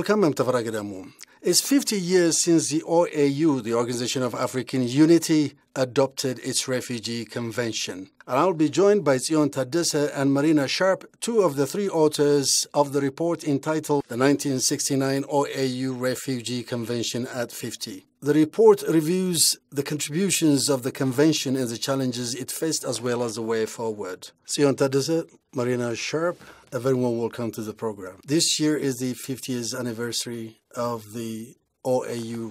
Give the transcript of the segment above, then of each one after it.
welcome. It's 50 years since the OAU, the Organization of African Unity, adopted its Refugee Convention. And I'll be joined by Tsion Tadesse and Marina Sharpe, two of the three authors of the report entitled The 1969 OAU Refugee Convention at 50. The report reviews the contributions of the convention and the challenges it faced, as well as the way forward. Tsion Tadesse, Marina Sharpe, a very warm welcome to the program. This year is the 50th anniversary of the OAU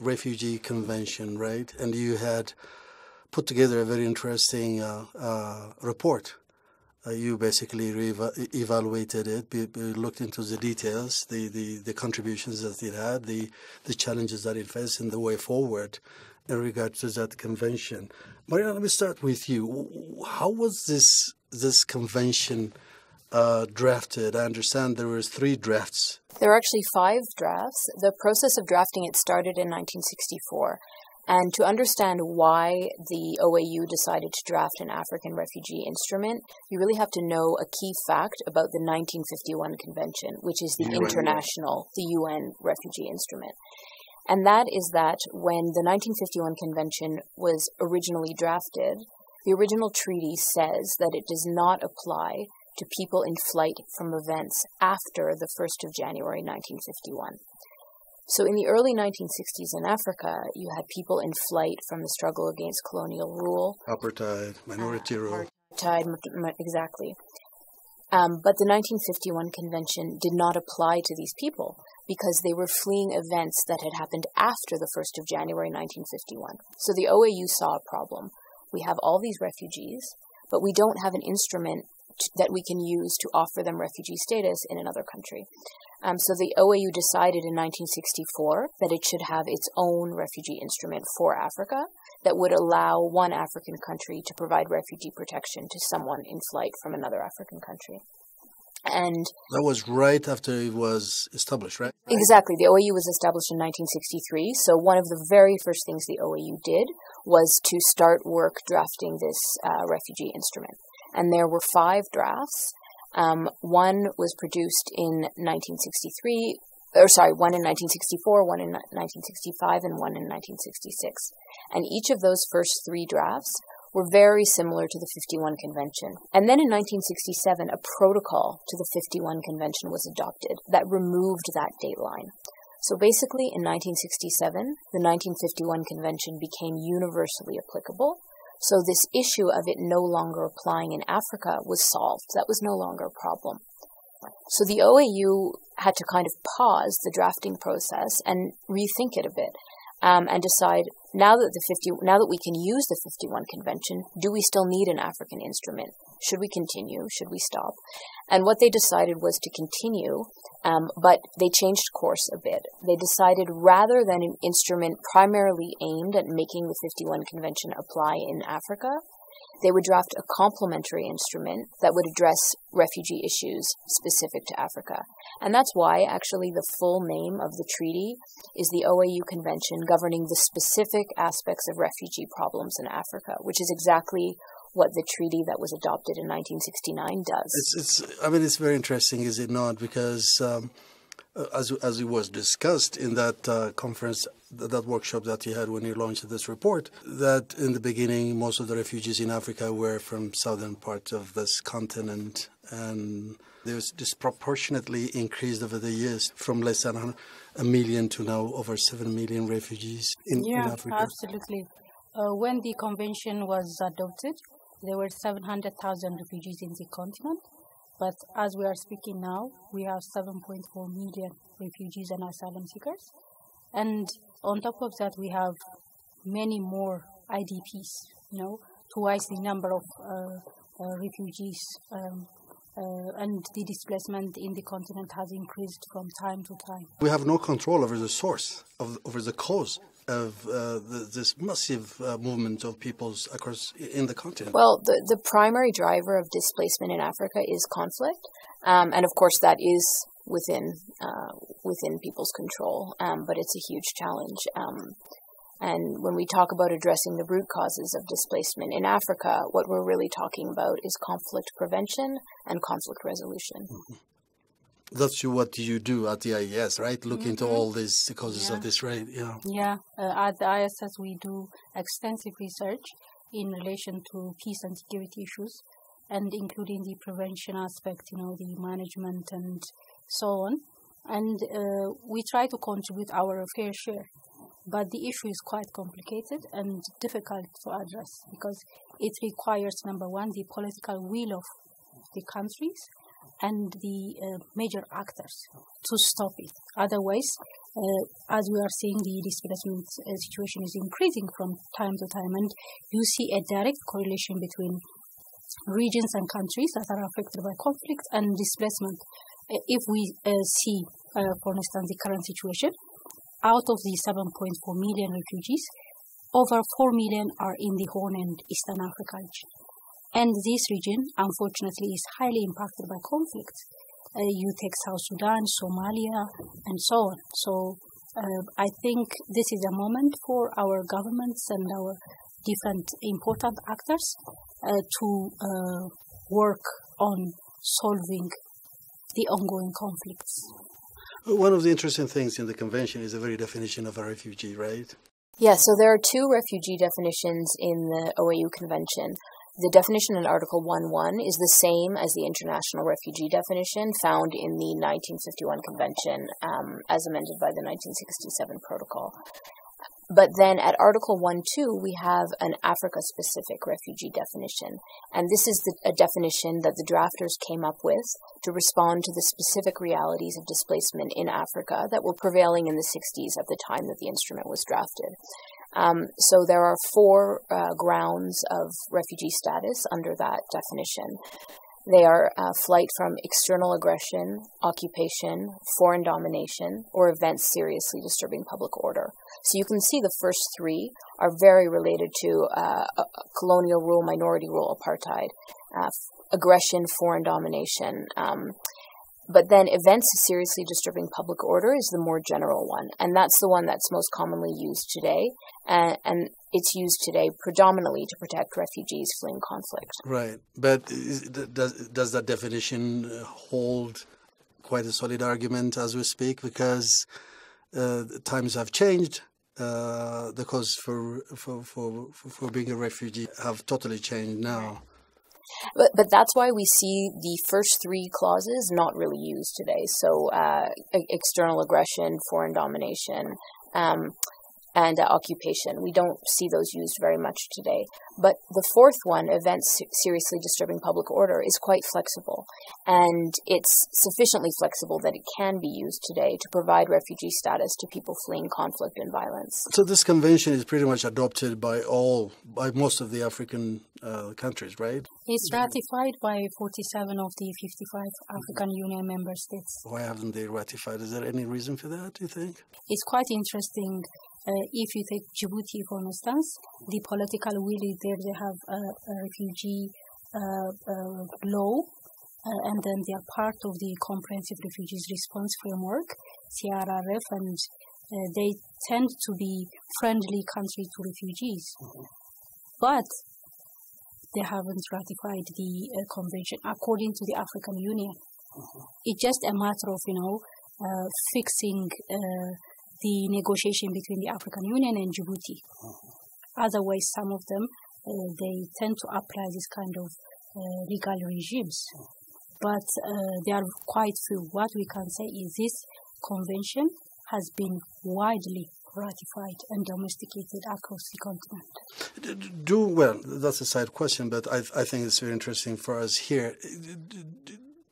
Refugee Convention, right? And you had put together a very interesting report. You basically evaluated it, looked into the details, the contributions that it had, the challenges that it faced, and the way forward in regard to that convention. Marina, let me start with you. How was this convention drafted? I understand there were 3 drafts. There were actually 5 drafts. The process of drafting it started in 1964. And to understand why the OAU decided to draft an African refugee instrument, you really have to know a key fact about the 1951 convention, which is the UN refugee instrument. And that is that when the 1951 convention was originally drafted, the original treaty says that it does not apply to people in flight from events after the 1st of January 1951. So in the early 1960s in Africa, you had people in flight from the struggle against colonial rule. Apartheid, minority rule. Apartheid, exactly. But the 1951 convention did not apply to these people because they were fleeing events that had happened after the 1st of January 1951. So the OAU saw a problem. We have all these refugees, but we don't have an instrument that we can use to offer them refugee status in another country. So the OAU decided in 1964 that it should have its own refugee instrument for Africa that would allow one African country to provide refugee protection to someone in flight from another African country. And that was right after it was established, right? Exactly. The OAU was established in 1963. So one of the very first things the OAU did was to start work drafting this refugee instrument. And there were 5 drafts. One was produced in 1963, one in 1964, one in 1965, and one in 1966. And each of those first 3 drafts were very similar to the 51 convention. And then in 1967, a protocol to the 51 convention was adopted that removed that date line. So basically, in 1967, the 1951 convention became universally applicable. So this issue of it no longer applying in Africa was solved. That was no longer a problem. So the OAU had to kind of pause the drafting process and rethink it a bit, and decide now that we can use the 51 convention, do we still need an African instrument? Should we continue? Should we stop? And what they decided was to continue, but they changed course a bit. They decided rather than an instrument primarily aimed at making the 51 convention apply in Africa, they would draft a complementary instrument that would address refugee issues specific to Africa. And that's why, actually, the full name of the treaty is the OAU Convention governing the specific aspects of refugee problems in Africa, which is exactly what the treaty that was adopted in 1969 does. It's very interesting, is it not? Because as it was discussed in that conference, that workshop that you had when you launched this report, that in the beginning, most of the refugees in Africa were from southern parts of this continent, and there's disproportionately increased over the years from less than 1 million to now over 7 million refugees in Africa. Absolutely. When the convention was adopted, there were 700,000 refugees in the continent. But as we are speaking now, we have 7.4 million refugees and asylum seekers. And on top of that, we have many more IDPs, twice the number of refugees. And the displacement in the continent has increased from time to time. We have no control over the source, over the cause of this massive movement of peoples across in the continent. Well, the primary driver of displacement in Africa is conflict, and of course that is within people's control, but it's a huge challenge. And when we talk about addressing the root causes of displacement in Africa, what we're really talking about is conflict prevention and conflict resolution. Mm-hmm. That's what you do at the IES, right? Look into all these causes of this raid. At the ISS, we do extensive research in relation to peace and security issues, and including the prevention aspect, the management and so on. And we try to contribute our fair share. But the issue is quite complicated and difficult to address because it requires, number one, the political will of the countries and the major actors to stop it. Otherwise, as we are seeing, the displacement situation is increasing from time to time, and you see a direct correlation between regions and countries that are affected by conflict and displacement. If we see, for instance, the current situation, out of the 7.4 million refugees, over 4 million are in the Horn and Eastern Africa region. And this region, unfortunately, is highly impacted by conflict. You take South Sudan, Somalia, and so on. So I think this is a moment for our governments and our different important actors to work on solving the ongoing conflicts. One of the interesting things in the convention is the very definition of a refugee, right? Yeah, so there are two refugee definitions in the OAU Convention. The definition in Article 1.1 is the same as the international refugee definition found in the 1951 Convention, as amended by the 1967 Protocol. But then at Article 1.2, we have an Africa-specific refugee definition. And this is a definition that the drafters came up with to respond to the specific realities of displacement in Africa that were prevailing in the 60s at the time that the instrument was drafted. So there are four grounds of refugee status under that definition. They are flight from external aggression, occupation, foreign domination, or events seriously disturbing public order. So you can see the first three are very related to colonial rule, minority rule, apartheid, aggression, foreign domination. But then events seriously disturbing public order is the more general one, and that's the one that's most commonly used today, and it's used today predominantly to protect refugees fleeing conflict. Right, but does that definition hold quite a solid argument as we speak? Because times have changed. The cause for being a refugee have totally changed now. But that's why we see the first three clauses not really used today. So external aggression, foreign domination, and occupation. We don't see those used very much today. But the fourth one, events seriously disturbing public order, is quite flexible. And it's sufficiently flexible that it can be used today to provide refugee status to people fleeing conflict and violence. So this convention is pretty much adopted by most of the African countries, right? It's ratified by 47 of the 55 African Union member states. Why haven't they ratified? Is there any reason for that, do you think? It's quite interesting. If you take Djibouti, for instance, the political will is there. They have a refugee law, and then they are part of the Comprehensive Refugees Response Framework, CRRF, and they tend to be friendly countries to refugees. But they haven't ratified the convention according to the African Union. It's just a matter of, fixing the negotiation between the African Union and Djibouti. Otherwise, some of them, they tend to apply this kind of legal regimes. But there are quite few. What we can say is this convention has been widely ratified and domesticated across the continent. Well, that's a side question, but I think it's very interesting for us here.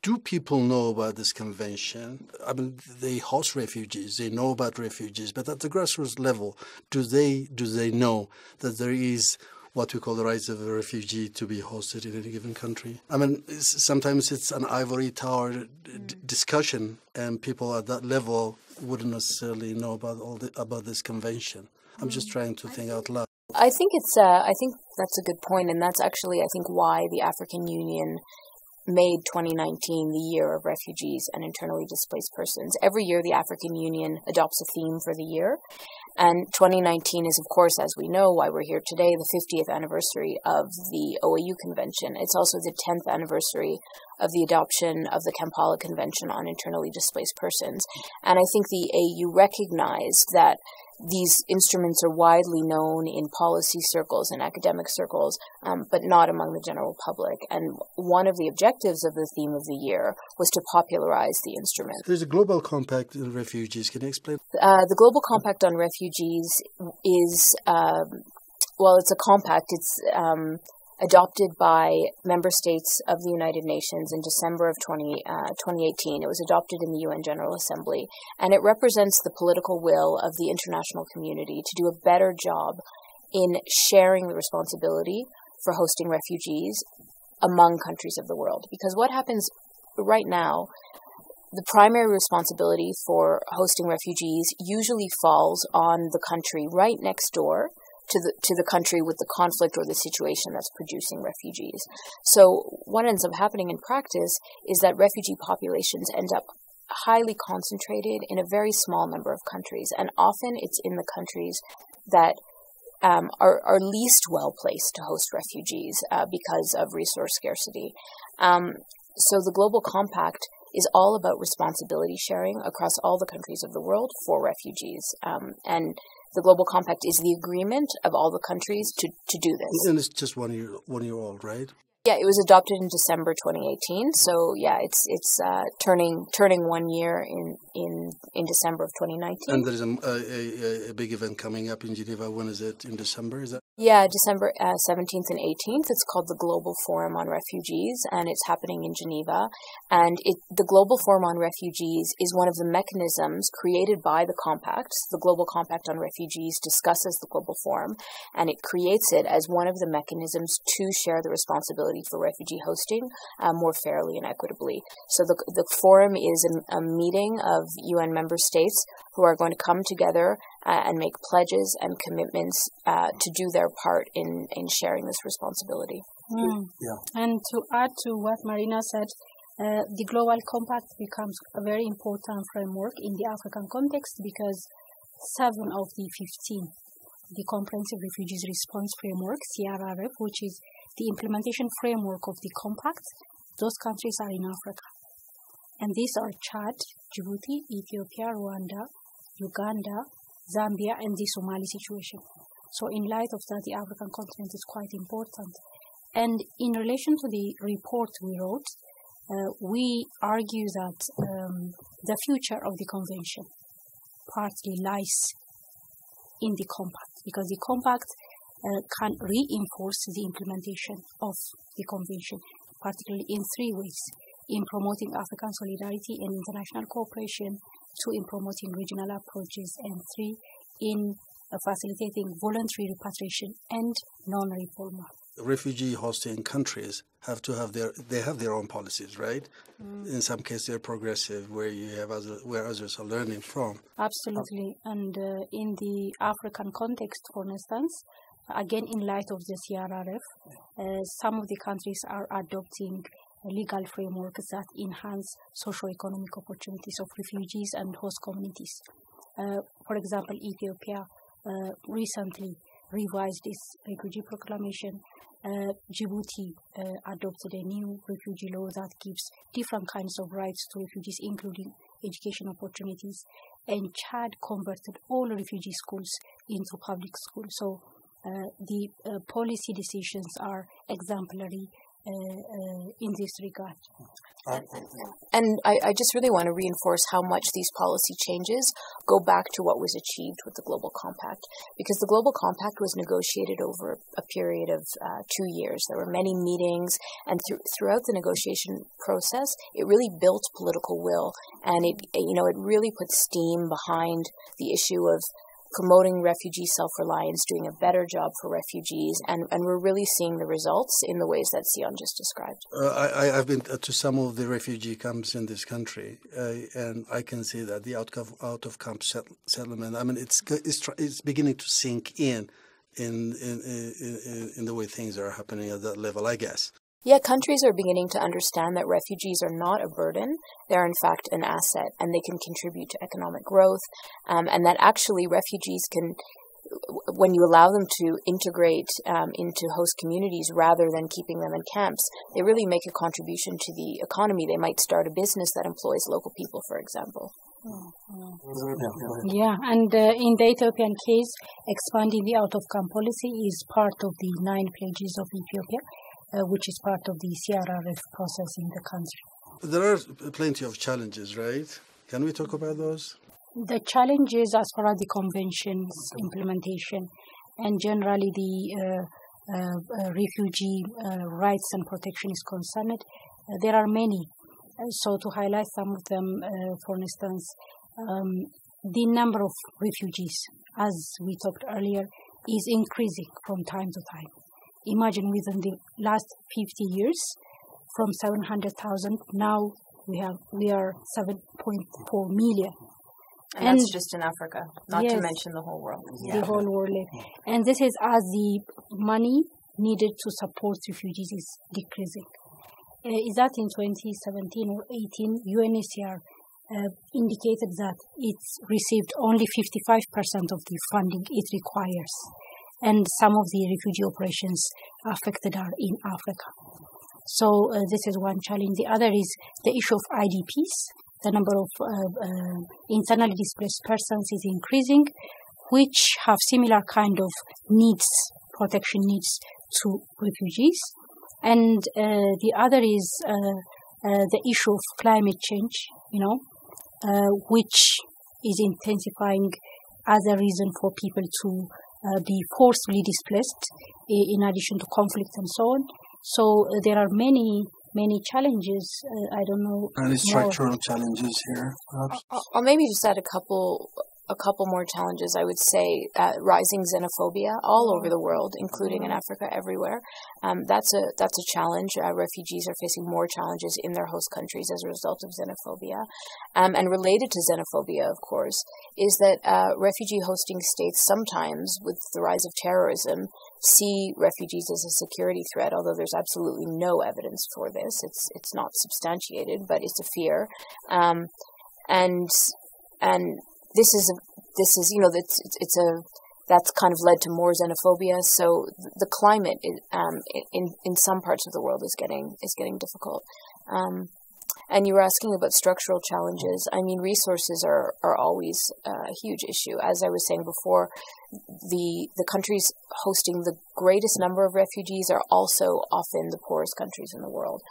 Do people know about this convention? I mean, they host refugees, they know about refugees, but at the grassroots level, do they know that there is what we call the rights of a refugee to be hosted in any given country? I mean, sometimes it's an ivory tower discussion, and people at that level wouldn't necessarily know about this convention. I'm just trying to think out loud. I think that's a good point, and that's actually, I think, why the African Union made 2019 the year of refugees and internally displaced persons. Every year, the African Union adopts a theme for the year, And 2019 is, of course, as we know, why we're here today, the 50th anniversary of the OAU Convention. It's also the 10th anniversary of the adoption of the Kampala Convention on Internally Displaced Persons. And I think the AU recognized that these instruments are widely known in policy circles and academic circles, but not among the general public. And one of the objectives of the theme of the year was to popularize the instrument. There's a global compact on refugees. Can you explain? The Global Compact on Refugees is, it's a compact. It's adopted by member states of the United Nations in December of 2018. It was adopted in the UN General Assembly, and it represents the political will of the international community to do a better job in sharing the responsibility for hosting refugees among countries of the world. Because what happens right now, the primary responsibility for hosting refugees usually falls on the country right next door to the country with the conflict or the situation that's producing refugees. So what ends up happening in practice is that refugee populations end up highly concentrated in a very small number of countries, and often it's in the countries that are least well placed to host refugees because of resource scarcity. So the Global Compact is all about responsibility sharing across all the countries of the world for refugees. And the Global Compact is the agreement of all the countries to do this. And it's just 1 year old, right? Yeah, it was adopted in December 2018. So yeah, it's turning 1 year in December of 2019. And there is a big event coming up in Geneva. When is it? In December? Is that? Yeah, December 17th and 18th. It's called the Global Forum on Refugees, and it's happening in Geneva. And the Global Forum on Refugees is one of the mechanisms created by the Compact. The Global Compact on Refugees discusses the Global Forum, and it creates it as one of the mechanisms to share the responsibility for refugee hosting more fairly and equitably. So the forum is a meeting of UN member states who are going to come together and make pledges and commitments to do their part in sharing this responsibility. Yeah. And to add to what Marina said, the Global Compact becomes a very important framework in the African context because 7 of the 15, the Comprehensive Refugees Response Framework, CRRF, which is the implementation framework of the Compact, those countries are in Africa. And these are Chad, Djibouti, Ethiopia, Rwanda, Uganda, Zambia, and the Somali situation. So in light of that, the African continent is quite important. And in relation to the report we wrote, we argue that the future of the convention partly lies in the Compact, because the Compact can reinforce the implementation of the convention, particularly in 3 ways: in promoting African solidarity and international cooperation, 2, in promoting regional approaches, and 3, in facilitating voluntary repatriation and non-refoulement. Refugee hosting countries have their own policies, right? In some cases, they're progressive, where others are learning from. Absolutely, and in the African context, for instance, again in light of the CRRF, some of the countries are adopting legal frameworks that enhance socio-economic opportunities of refugees and host communities. For example, Ethiopia recently revised its refugee proclamation. Djibouti adopted a new refugee law that gives different kinds of rights to refugees, including education opportunities. And Chad converted all refugee schools into public schools. So the policy decisions are exemplary in this regard. And I just really want to reinforce how much these policy changes go back to what was achieved with the Global Compact, because the Global Compact was negotiated over a period of 2 years. There were many meetings, and throughout the negotiation process, it really built political will, and it really put steam behind the issue of promoting refugee self-reliance, doing a better job for refugees, and we're really seeing the results in the ways that Tsion just described. I've been to some of the refugee camps in this country, and I can see that the out-of-camp settlement, I mean, it's beginning to sink in the way things are happening at that level, I guess. Yeah, countries are beginning to understand that refugees are not a burden. They're in fact an asset, and they can contribute to economic growth, and that actually refugees can, when you allow them to integrate into host communities rather than keeping them in camps, they really make a contribution to the economy. They might start a business that employs local people, for example. Yeah, and in the Ethiopian case, expanding the out-of-camp policy is part of the 9 pledges of Ethiopia, which is part of the CRRF process in the country. There are plenty of challenges, right? Can we talk about those? The challenges as far as the convention's implementation and generally the refugee rights and protection is concerned, there are many. So to highlight some of them, for instance, the number of refugees, as we talked earlier, is increasing from time to time. Imagine within the last 50 years, from 700,000, now we are 7.4 million. And that's just in Africa, not to mention the whole world. The whole world. And this is as the money needed to support refugees is decreasing. Is that in 2017 or 18, UNHCR indicated that it's received only 55% of the funding it requires. And some of the refugee operations affected are in Africa. So this is one challenge. The other is the issue of IDPs. The number of internally displaced persons is increasing, which have similar kind of needs, protection needs to refugees. And the other is the issue of climate change, which is intensifying as a reason for people to be forcibly displaced, in addition to conflict and so on. So there are many challenges. I don't know. Any structural challenges here, perhaps? I'll maybe just add a couple more challenges. I would say rising xenophobia all over the world, including in Africa, everywhere. That's a challenge. Refugees are facing more challenges in their host countries as a result of xenophobia. And related to xenophobia, of course, is that refugee hosting states sometimes, with the rise of terrorism, see refugees as a security threat, although there's absolutely no evidence for this. It's not substantiated, but it's a fear. And that's kind of led to more xenophobia. So the climate in some parts of the world is getting difficult. And you were asking about structural challenges. I mean, resources are always a huge issue. As I was saying before, the countries hosting the greatest number of refugees are also often the poorest countries in the world,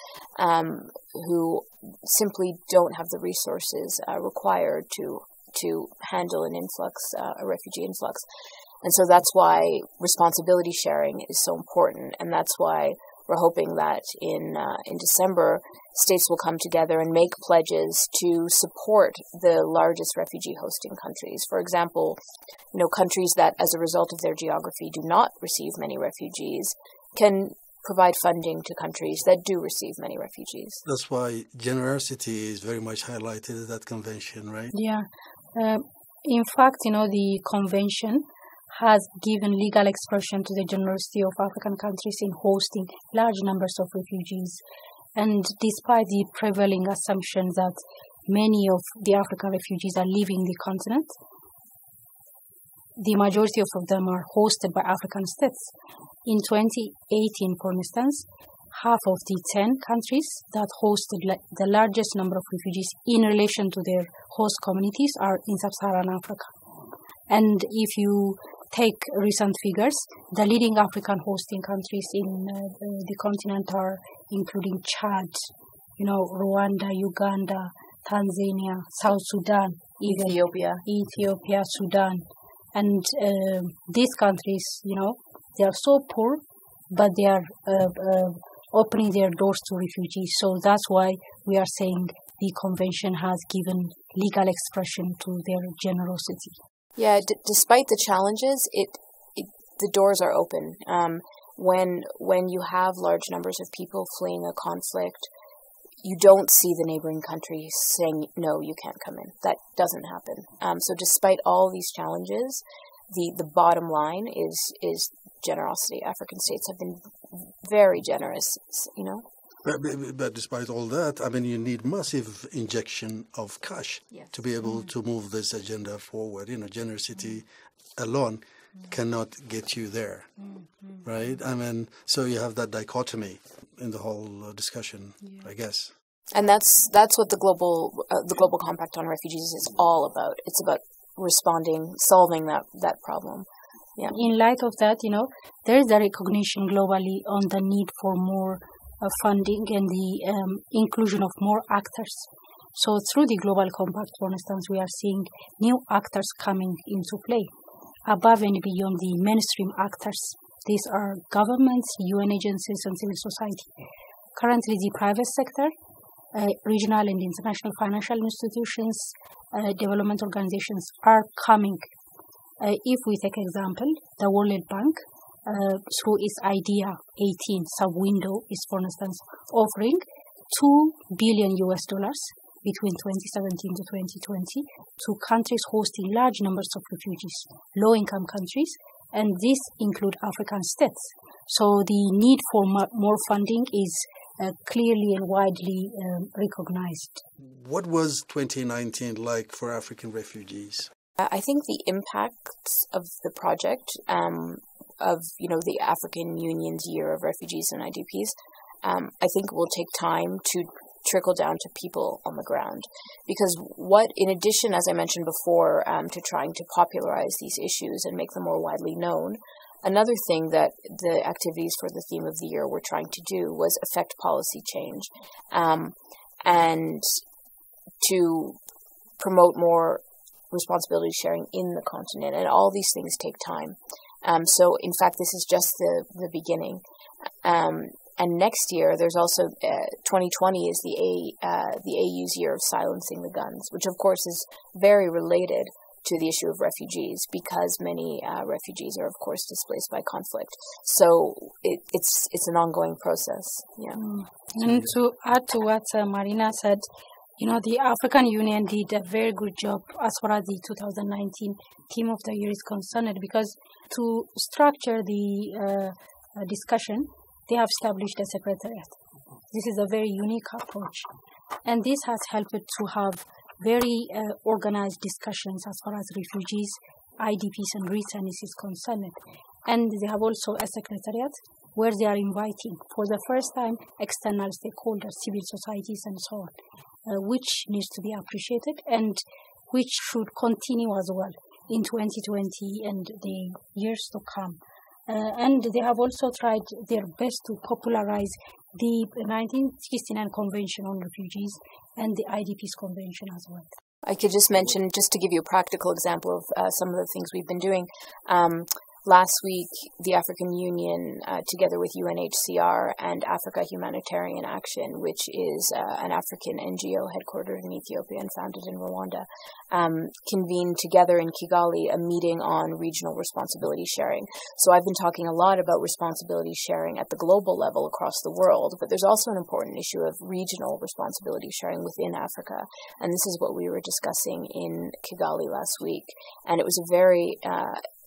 who simply don't have the resources required to handle an influx, a refugee influx. And so that's why responsibility sharing is so important, and that's why we're hoping that in December, states will come together and make pledges to support the largest refugee hosting countries. For example, countries that, as a result of their geography, do not receive many refugees can provide funding to countries that do receive many refugees. That's why generosity is very much highlighted at that convention, right? Yeah. In fact, the convention has given legal expression to the generosity of African countries in hosting large numbers of refugees. And despite the prevailing assumption that many of the African refugees are leaving the continent, the majority of them are hosted by African states. In 2018, for instance, half of the 10 countries that hosted the largest number of refugees in relation to their host communities are in sub-Saharan Africa. And if you take recent figures, the leading African hosting countries in the continent are including Chad, Rwanda, Uganda, Tanzania, South Sudan, even Ethiopia, Sudan. And these countries, they are so poor, but they are opening their doors to refugees. So that's why we are saying the convention has given legal expression to their generosity. Yeah, despite the challenges, the doors are open. When you have large numbers of people fleeing a conflict, you don't see the neighboring country saying, no, you can't come in. That doesn't happen. So despite all these challenges, the bottom line is generosity. African states have been very generous, you know. But despite all that, I mean, you need massive injection of cash to be able to move this agenda forward. You know, generosity alone cannot get you there, right? I mean, so you have that dichotomy in the whole discussion, I guess. And that's what the global compact on refugees is all about. It's about responding, solving that problem. Yeah. In light of that, you know, there is a recognition globally on the need for more funding and the inclusion of more actors. So through the Global Compact, for instance, we are seeing new actors coming into play, above and beyond the mainstream actors. These are governments, UN agencies, and civil society. Currently, the private sector, regional and international financial institutions, development organizations are coming. If we take example, the World Bank, through its IDEA 18 sub-window, is, for instance, offering $2 billion between 2017 to 2020 to countries hosting large numbers of refugees, low-income countries, and these include African states. So the need for more funding is clearly and widely recognized. What was 2019 like for African refugees? I think the impacts of the project, of the African Union's Year of Refugees and IDPs, I think will take time to trickle down to people on the ground. Because in addition, as I mentioned before, to trying to popularize these issues and make them more widely known, another thing that the activities for the theme of the year were trying to do was affect policy change, and to promote more responsibility sharing in the continent. And all these things take time. So, in fact, this is just the beginning. And next year, there's also 2020 is the AU's year of silencing the guns, which of course is very related to the issue of refugees, because many refugees are of course displaced by conflict. So it's an ongoing process. Yeah. And to add to what Marina said, the African Union did a very good job as far as the 2019 theme of the year is concerned, because to structure the discussion, they have established a secretariat. This is a very unique approach. And this has helped to have very organized discussions as far as refugees, IDPs, and returnees is concerned. And they have also a secretariat where they are inviting, for the first time, external stakeholders, civil societies, and so on, which needs to be appreciated and which should continue as well in 2020 and the years to come. And they have also tried their best to popularize the 1969 Convention on Refugees and the IDPs Convention as well. I could just mention, just to give you a practical example of some of the things we've been doing. Last week, the African Union, together with UNHCR and Africa Humanitarian Action, which is an African NGO headquartered in Ethiopia and founded in Rwanda, convened together in Kigali a meeting on regional responsibility sharing. So I've been talking a lot about responsibility sharing at the global level across the world, but there's also an important issue of regional responsibility sharing within Africa. And this is what we were discussing in Kigali last week. And it was a very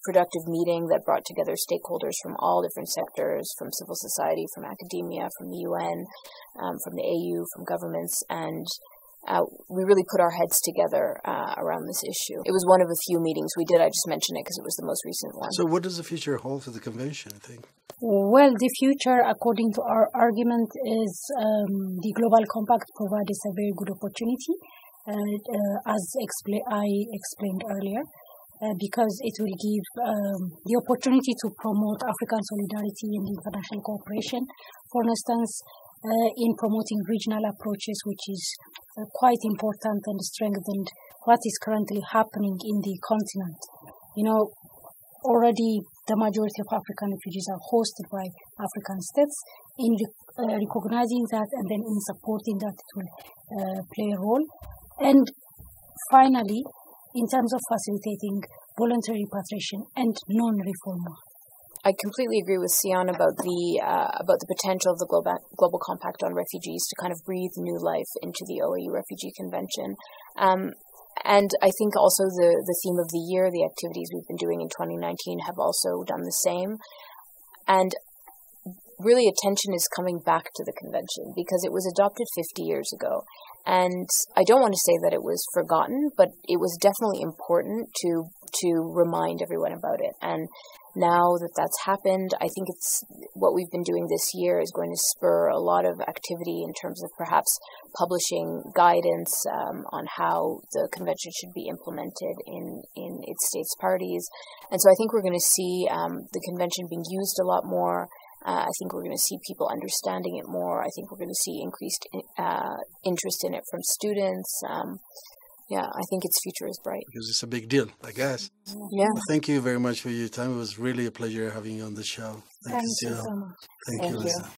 productive meeting that brought together stakeholders from all different sectors, from civil society, from academia, from the UN, from the AU, from governments, and we really put our heads together around this issue. It was one of a few meetings we did. I just mentioned it because it was the most recent one. So what does the future hold for the convention, I think? Well, the future, according to our argument, is the Global Compact provides a very good opportunity, as I explained earlier. Because it will give the opportunity to promote African solidarity and international cooperation. For instance, in promoting regional approaches, which is quite important and strengthened what is currently happening in the continent. Already the majority of African refugees are hosted by African states. In recognizing that and then in supporting that, it will play a role. And finally, in terms of facilitating voluntary repatriation and non-refoulement. I completely agree with Tsion about the potential of the Global Compact on Refugees to kind of breathe new life into the OAU Refugee Convention. And I think also the theme of the year, the activities we've been doing in 2019 have also done the same. And really attention is coming back to the convention because it was adopted 50 years ago. And I don't want to say that it was forgotten, but it was definitely important to remind everyone about it. And now that that's happened, I think it's what we've been doing this year is going to spur a lot of activity in terms of perhaps publishing guidance on how the convention should be implemented in its states parties. And so I think we're going to see the convention being used a lot more. I think we're going to see people understanding it more. I think we're going to see increased interest in it from students. Yeah, I think its future is bright. Because it's a big deal, I guess. Yeah. Well, thank you very much for your time. It was really a pleasure having you on the show. Thank you so much. Thank you, Lisa.